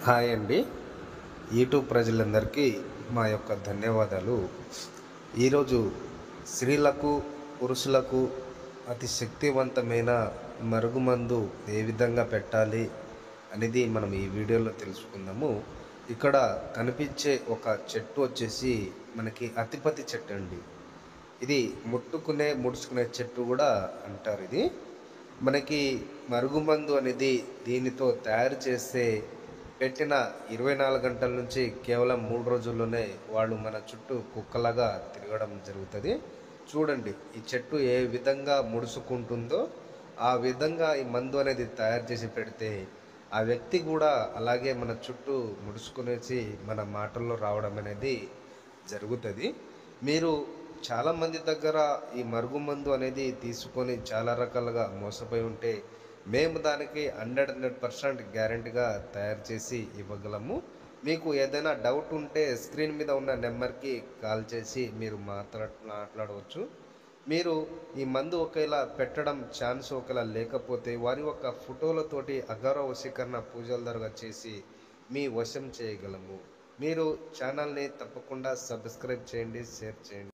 Hi అండి. YouTube ప్రజలందరికీ మా యొక్క ధన్యవాదాలు. ఈరోజు స్త్రీలకు, పురుషులకు అతి శక్తివంతమైన మరుగుమందు ఏ విధంగా పెట్టాలి అనేది మనం ఈ వీడియోలో తెలుసుకుందాము. ఇక్కడ కనిపించే ఒక చెట్టు వచ్చేసి మనకి అతిపతి చెట్టు అండి. ఇది ముడుచుకునే చెట్టు కూడా అంటారు. ఇది మనకి మరుగుమందు అనేది దీనితో తయారు చేస్తే పెట్టిన 24 గంటల నుంచి కేవలం 3 రోజుల్లోనే వాళ్ళు మన చుట్టూ కుక్కలాగా తిరగడం జరుగుతుంది. చూడండి, ఈ చెట్టు ఏ విధంగా ముడుచుకుంటుందో ఆ విధంగా ఈ మందు అనేది తయారు చేసి పెడితే ఆ వ్యక్తి కూడా అలాగే మన చుట్టూ ముడుచుకునేసి మన మాటల్లో రావడం అనేది జరుగుతుంది. మీరు చాలామంది దగ్గర ఈ మరుగుమందు అనేది తీసుకొని చాలా రకాలుగా మోసపోయి ఉంటే మేము దానికి 100% గ్యారెంటీగా తయారు చేసి ఇవ్వగలము. మీకు ఏదైనా డౌట్ ఉంటే స్క్రీన్ మీద ఉన్న నెంబర్కి కాల్ చేసి మీరు మాట్లాడవచ్చు. మీరు ఈ మందు ఒకవేళ పెట్టడం ఛాన్స్ ఒకవేళ లేకపోతే వారి యొక్క ఫోటోలతోటి అగౌరవ వశీకరణ పూజల ద్వారా చేసి మీ వశం చేయగలము. మీరు ఛానల్ని తప్పకుండా సబ్స్క్రైబ్ చేయండి, షేర్ చేయండి.